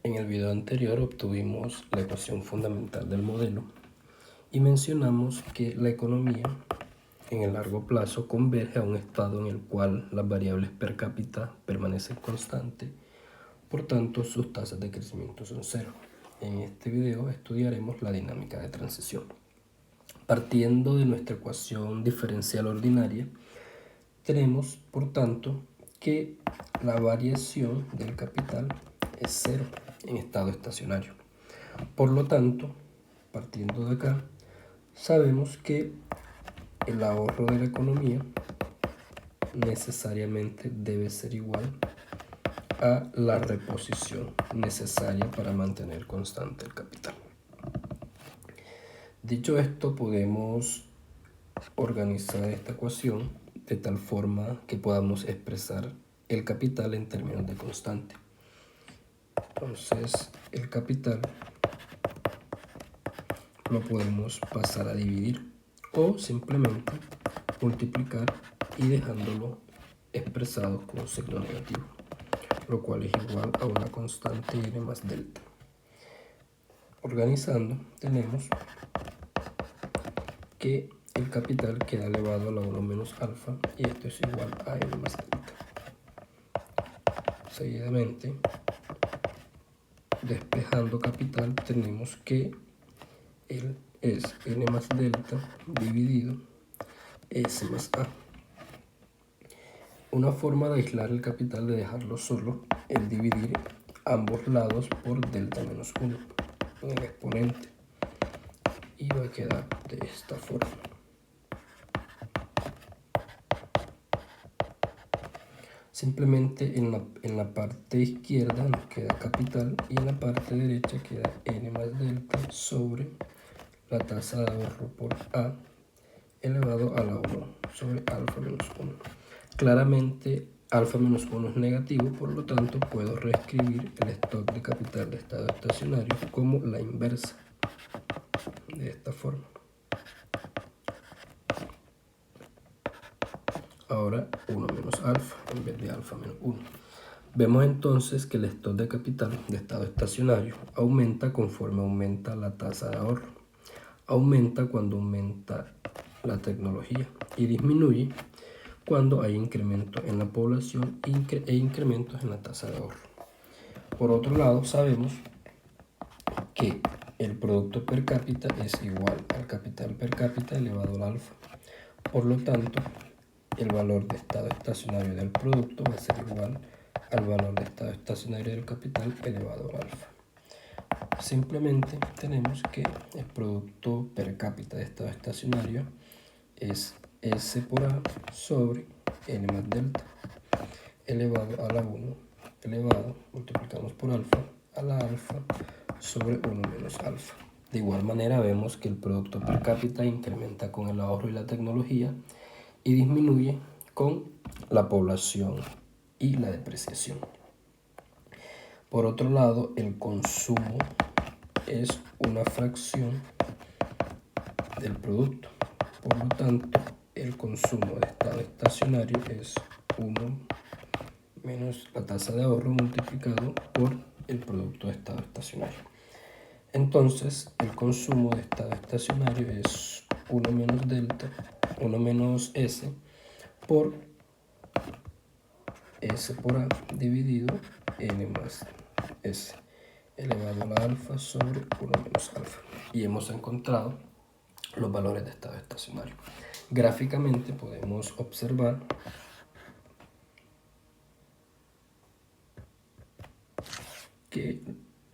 En el video anterior obtuvimos la ecuación fundamental del modelo y mencionamos que la economía en el largo plazo converge a un estado en el cual las variables per cápita permanecen constantes, por tanto sus tasas de crecimiento son cero. En este video estudiaremos la dinámica de transición. Partiendo de nuestra ecuación diferencial ordinaria, tenemos por tanto que la variación del capital es cero en estado estacionario. Por lo tanto, partiendo de acá, sabemos que el ahorro de la economía necesariamente debe ser igual a la reposición necesaria para mantener constante el capital. Dicho esto, podemos organizar esta ecuación de tal forma que podamos expresar el capital en términos de constante. Entonces, el capital lo podemos pasar a dividir o simplemente multiplicar y dejándolo expresado con signo negativo, lo cual es igual a una constante n más delta. Organizando, tenemos que el capital queda elevado a la 1 menos alfa y esto es igual a n más delta. Seguidamente, despejando capital, tenemos que él es n más delta dividido s más a. Una forma de aislar el capital, de dejarlo solo, es dividir ambos lados por delta menos 1 en el exponente y va a quedar de esta forma. Simplemente en la parte izquierda nos queda capital y en la parte derecha queda n más delta sobre la tasa de ahorro por a elevado a la 1 sobre alfa menos 1. Claramente alfa menos 1 es negativo, por lo tanto puedo reescribir el stock de capital de estado estacionario como la inversa, de esta forma. Ahora 1 menos alfa en vez de alfa menos 1. Vemos entonces que el stock de capital de estado estacionario aumenta conforme aumenta la tasa de ahorro. Aumenta cuando aumenta la tecnología y disminuye cuando hay incremento en la población e incrementos en la tasa de ahorro. Por otro lado, sabemos que el producto per cápita es igual al capital per cápita elevado al alfa. Por lo tanto, el valor de estado estacionario del producto va a ser igual al valor de estado estacionario del capital elevado al alfa. Simplemente tenemos que el producto per cápita de estado estacionario es S por A sobre N más delta elevado a la 1 elevado, multiplicamos por alfa, a la alfa sobre 1 menos alfa. De igual manera vemos que el producto per cápita incrementa con el ahorro y la tecnología y disminuye con la población y la depreciación. Por otro lado, el consumo es una fracción del producto. Por lo tanto, el consumo de estado estacionario es 1 menos la tasa de ahorro multiplicado por el producto de estado estacionario. Entonces, el consumo de estado estacionario es 1 menos delta, 1 menos S por S por A dividido N más S elevado a la alfa sobre 1 menos alfa. Y hemos encontrado los valores de estado estacionario. Gráficamente podemos observar que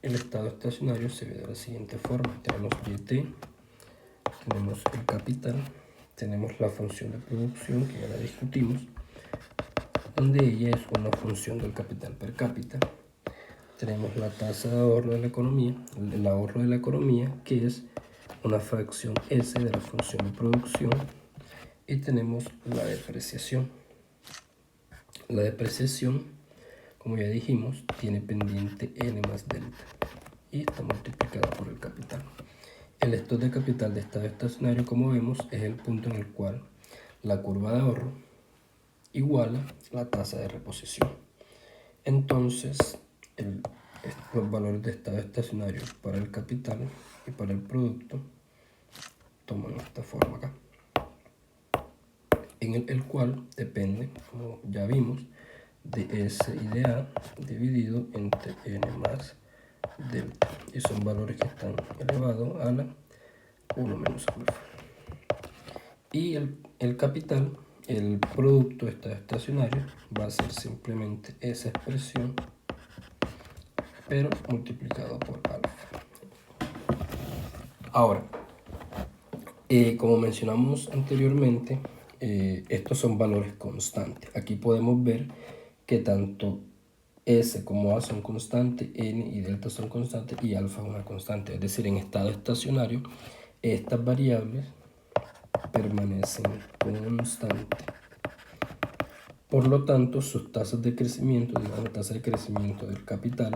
el estado estacionario se ve de la siguiente forma. Tenemos YT, tenemos el capital, tenemos la función de producción, que ya la discutimos, donde ella es una función del capital per cápita. Tenemos la tasa de ahorro de la economía, el ahorro de la economía, que es una fracción S de la función de producción, y tenemos la depreciación. La depreciación, como ya dijimos, tiene pendiente n más delta y está multiplicado por el capital. El stock de capital de estado estacionario, como vemos, es el punto en el cual la curva de ahorro iguala la tasa de reposición. Entonces, los valores de estado estacionario para el capital y para el producto toman esta forma acá, en el cual depende, como ya vimos, de S y de A dividido entre N más delta, y son valores que están elevados a la 1 menos alfa. Y el capital, el producto de estado estacionario, va a ser simplemente esa expresión, pero multiplicado por alfa. Ahora, como mencionamos anteriormente, estos son valores constantes. Aquí podemos ver que tanto S como A son constantes, N y delta son constantes y alfa es una constante. Es decir, en estado estacionario, estas variables permanecen constantes. Por lo tanto, sus tasas de crecimiento, digamos la tasa de crecimiento del capital,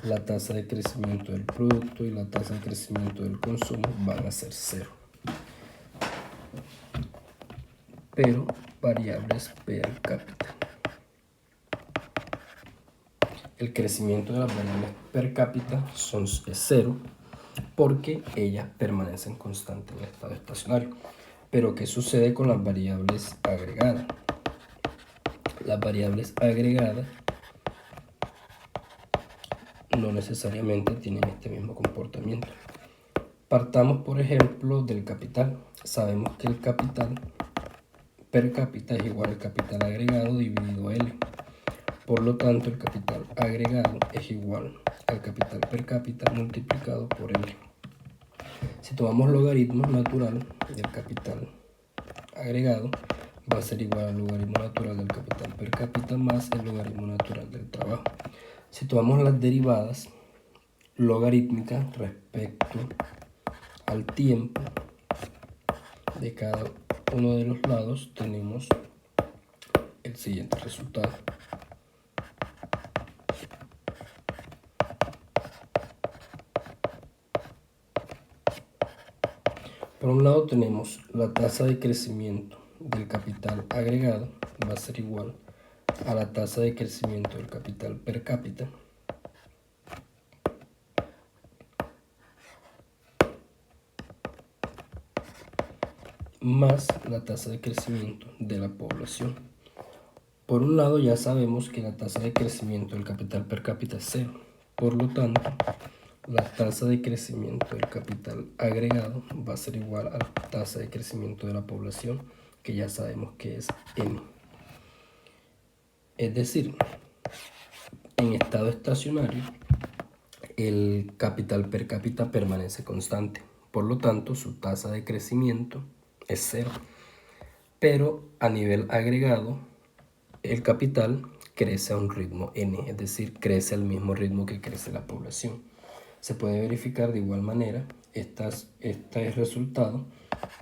la tasa de crecimiento del producto y la tasa de crecimiento del consumo van a ser cero. Pero variables per cápita. El crecimiento de las variables per cápita es cero porque ellas permanecen constantes en el estado estacionario. Pero ¿qué sucede con las variables agregadas? Las variables agregadas no necesariamente tienen este mismo comportamiento. Partamos, por ejemplo, del capital. Sabemos que el capital per cápita es igual al capital agregado dividido L. Por lo tanto, el capital agregado es igual al capital per cápita multiplicado por L. Si tomamos logaritmo natural del capital agregado, va a ser igual al logaritmo natural del capital per cápita más el logaritmo natural del trabajo. Si tomamos las derivadas logarítmicas respecto al tiempo de cada uno de los lados, tenemos el siguiente resultado. Por un lado tenemos la tasa de crecimiento del capital agregado, va a ser igual a la tasa de crecimiento del capital per cápita más la tasa de crecimiento de la población. Por un lado ya sabemos que la tasa de crecimiento del capital per cápita es cero, por lo tanto la tasa de crecimiento del capital agregado va a ser igual a la tasa de crecimiento de la población, que ya sabemos que es M. Es decir, en estado estacionario, el capital per cápita permanece constante. Por lo tanto, su tasa de crecimiento es cero. Pero a nivel agregado, el capital crece a un ritmo N, es decir, crece al mismo ritmo que crece la población. Se puede verificar de igual manera este resultado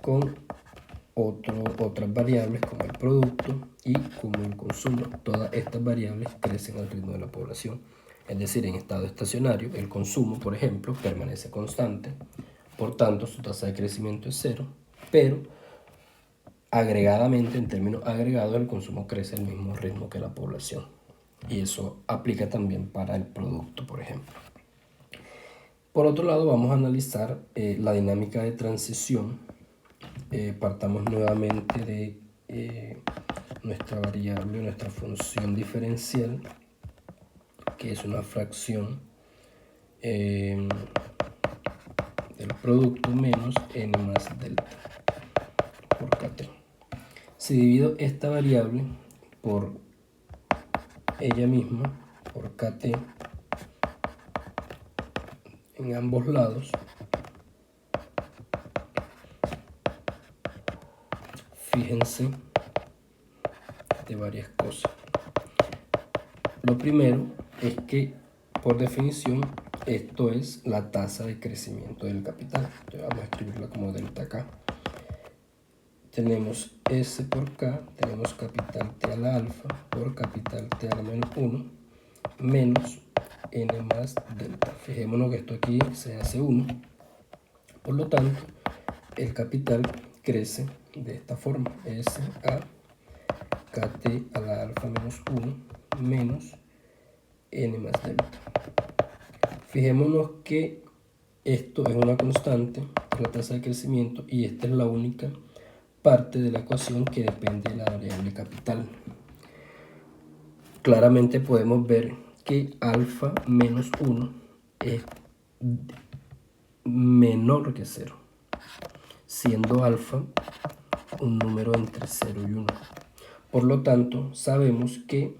con otras variables como el producto y como el consumo. Todas estas variables crecen al ritmo de la población. Es decir, en estado estacionario, el consumo, por ejemplo, permanece constante. Por tanto, su tasa de crecimiento es cero, pero agregadamente, en términos agregados, el consumo crece al mismo ritmo que la población. Y eso aplica también para el producto, por ejemplo. Por otro lado, vamos a analizar la dinámica de transición. Partamos nuevamente de nuestra variable, nuestra función diferencial, que es una fracción del producto menos n más delta por kt. Si divido esta variable por ella misma, por kt, en ambos lados, fíjense de varias cosas. Lo primero es que, por definición, esto es la tasa de crecimiento del capital. Entonces vamos a escribirla como delta K. Tenemos S por K, tenemos capital T a la alfa por capital T a la menos 1 menos N más delta. Fijémonos que esto aquí se hace 1. Por lo tanto, el capital crece de esta forma. S a KT a la alfa menos 1 menos N más delta. Fijémonos que esto es una constante, la tasa de crecimiento, y esta es la única parte de la ecuación que depende de la variable capital. Claramente podemos ver que alfa menos 1 es menor que 0, siendo alfa un número entre 0 y 1. Por lo tanto, sabemos que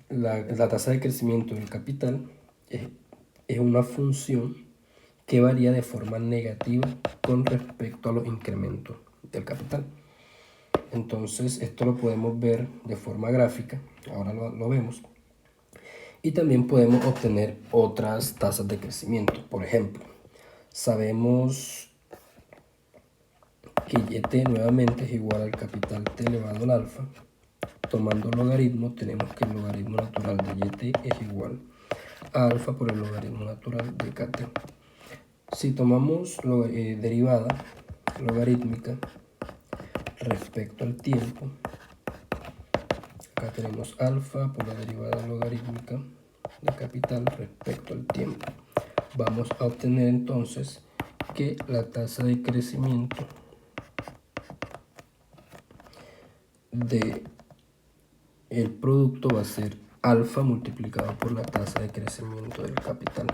la tasa de crecimiento del capital es una función que varía de forma negativa con respecto a los incrementos del capital. Entonces esto lo podemos ver de forma gráfica, ahora lo vemos. Y también podemos obtener otras tasas de crecimiento. Por ejemplo, sabemos que YT nuevamente es igual al capital T elevado al alfa. Tomando logaritmo, tenemos que el logaritmo natural de YT es igual a alfa por el logaritmo natural de KT. Si tomamos derivada logarítmica respecto al tiempo, acá tenemos alfa por la derivada logarítmica de capital respecto al tiempo. Vamos a obtener entonces que la tasa de crecimiento de el producto va a ser alfa multiplicado por la tasa de crecimiento del capital.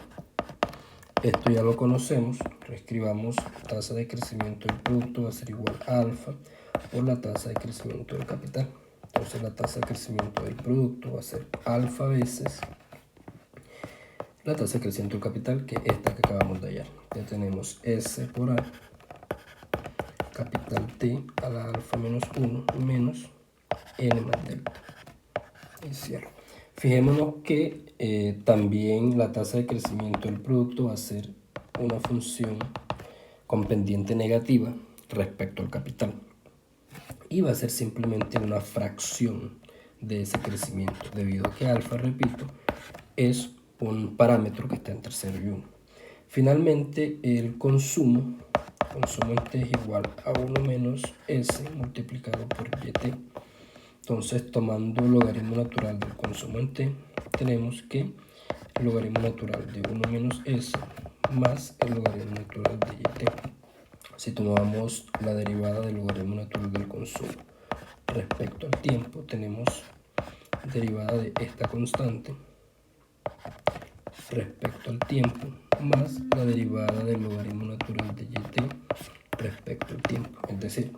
Esto ya lo conocemos, reescribamos tasa de crecimiento del producto va a ser igual a alfa por la tasa de crecimiento del capital. Entonces la tasa de crecimiento del producto va a ser alfa veces la tasa de crecimiento del capital, que es esta que acabamos de hallar. Ya tenemos S por A, capital T a la alfa menos 1 menos N más delta. Y cierro. Fijémonos que también la tasa de crecimiento del producto va a ser una función con pendiente negativa respecto al capital. Y va a ser simplemente una fracción de ese crecimiento, debido a que alfa, repito, es un parámetro que está entre 0 y 1. Finalmente, el consumo en T es igual a 1 menos S multiplicado por YT. Entonces, tomando el logaritmo natural del consumo en T, tenemos que el logaritmo natural de 1 menos S más el logaritmo natural de YT. Si tomamos la derivada del logaritmo natural del consumo respecto al tiempo, tenemos derivada de esta constante respecto al tiempo más la derivada del logaritmo natural de YT respecto al tiempo. Es decir,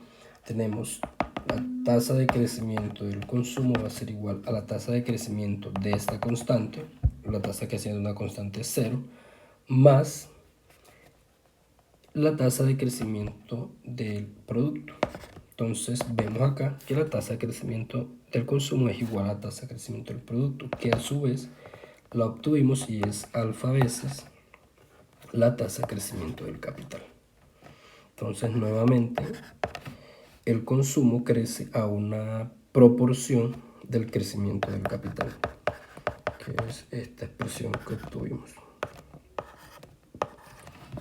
tenemos la tasa de crecimiento del consumo va a ser igual a la tasa de crecimiento de esta constante, la tasa que siendo una constante 0, más la tasa de crecimiento del producto. Entonces vemos acá que la tasa de crecimiento del consumo es igual a la tasa de crecimiento del producto, que a su vez la obtuvimos y es alfa veces la tasa de crecimiento del capital. Entonces nuevamente el consumo crece a una proporción del crecimiento del capital, que es esta expresión que obtuvimos.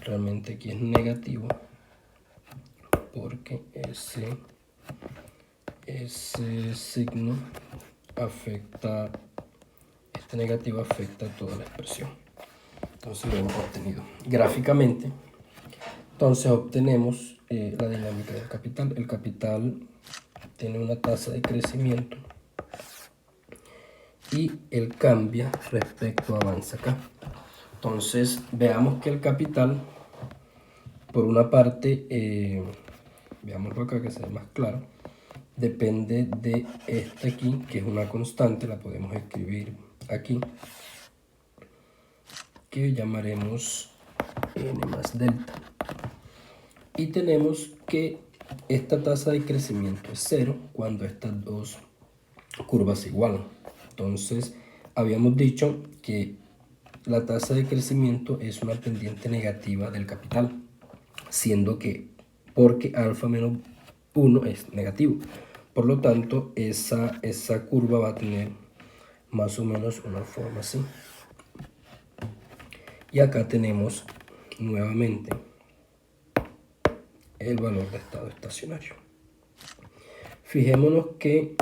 Realmente aquí es negativo porque ese signo afecta, este negativo afecta a toda la expresión. Entonces lo hemos obtenido gráficamente. Entonces obtenemos la dinámica del capital. El capital tiene una tasa de crecimiento y él cambia respecto a avanza acá. Entonces veamos que el capital, por una parte, veámoslo acá que se ve más claro, depende de esta aquí, que es una constante, la podemos escribir aquí, que llamaremos n más delta. Y tenemos que esta tasa de crecimiento es 0 cuando estas dos curvas se igualan. Entonces, habíamos dicho que la tasa de crecimiento es una pendiente negativa del capital, siendo que porque alfa menos 1 es negativo. Por lo tanto, esa curva va a tener más o menos una forma así. Y acá tenemos nuevamente el valor de estado estacionario. Fijémonos que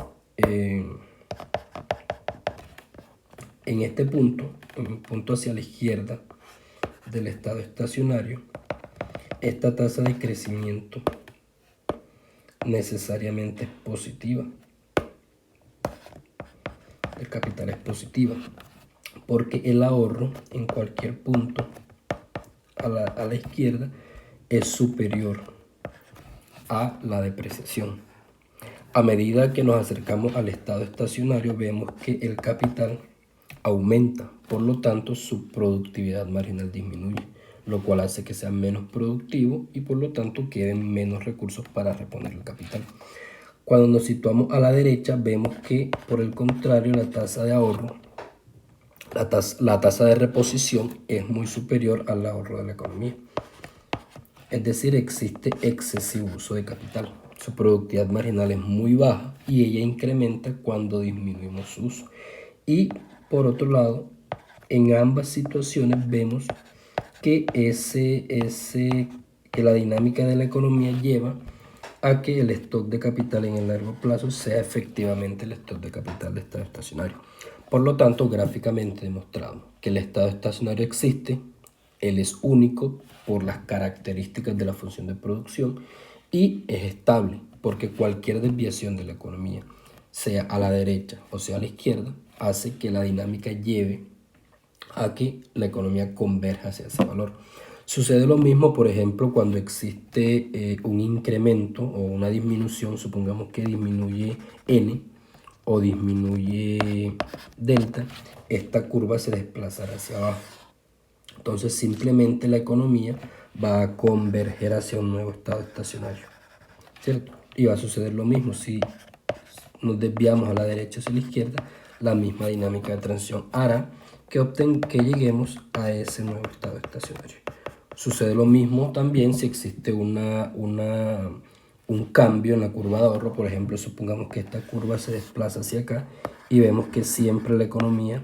en este punto, en el punto hacia la izquierda del estado estacionario, esta tasa de crecimiento necesariamente es positiva. El capital es positiva porque el ahorro en cualquier punto a la izquierda es superior a la depreciación. A medida que nos acercamos al estado estacionario, vemos que el capital aumenta, por lo tanto su productividad marginal disminuye, lo cual hace que sea menos productivo y por lo tanto queden menos recursos para reponer el capital. Cuando nos situamos a la derecha, vemos que por el contrario la tasa de ahorro, la tasa de reposición es muy superior al ahorro de la economía. Es decir, existe excesivo uso de capital. Su productividad marginal es muy baja y ella incrementa cuando disminuimos su uso. Y por otro lado, en ambas situaciones vemos que, que la dinámica de la economía lleva a que el stock de capital en el largo plazo sea efectivamente el stock de capital de estado estacionario. Por lo tanto, gráficamente demostramos que el estado estacionario existe, él es único por las características de la función de producción y es estable porque cualquier desviación de la economía, sea a la derecha o sea a la izquierda, hace que la dinámica lleve a que la economía converja hacia ese valor. Sucede lo mismo, por ejemplo, cuando existe un incremento o una disminución, supongamos que disminuye N o disminuye delta, esta curva se desplazará hacia abajo. Entonces simplemente la economía va a converger hacia un nuevo estado estacionario, ¿cierto? Y va a suceder lo mismo si nos desviamos a la derecha o hacia la izquierda, la misma dinámica de transición hará que lleguemos a ese nuevo estado estacionario. Sucede lo mismo también si existe un cambio en la curva de ahorro. Por ejemplo, supongamos que esta curva se desplaza hacia acá y vemos que siempre la economía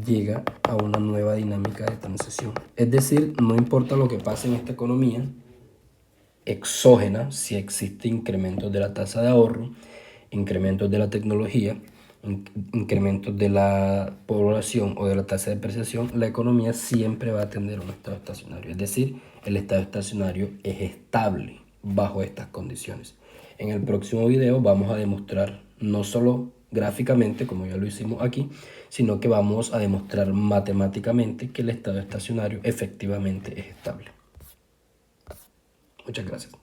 llega a una nueva dinámica de transición. Es decir, no importa lo que pase en esta economía exógena, si existe incrementos de la tasa de ahorro, incrementos de la tecnología, incrementos de la población o de la tasa de depreciación, la economía siempre va a tender a un estado estacionario. Es decir, el estado estacionario es estable bajo estas condiciones. En el próximo video vamos a demostrar no solo gráficamente, como ya lo hicimos aquí, sino que vamos a demostrar matemáticamente que el estado estacionario efectivamente es estable. Muchas gracias.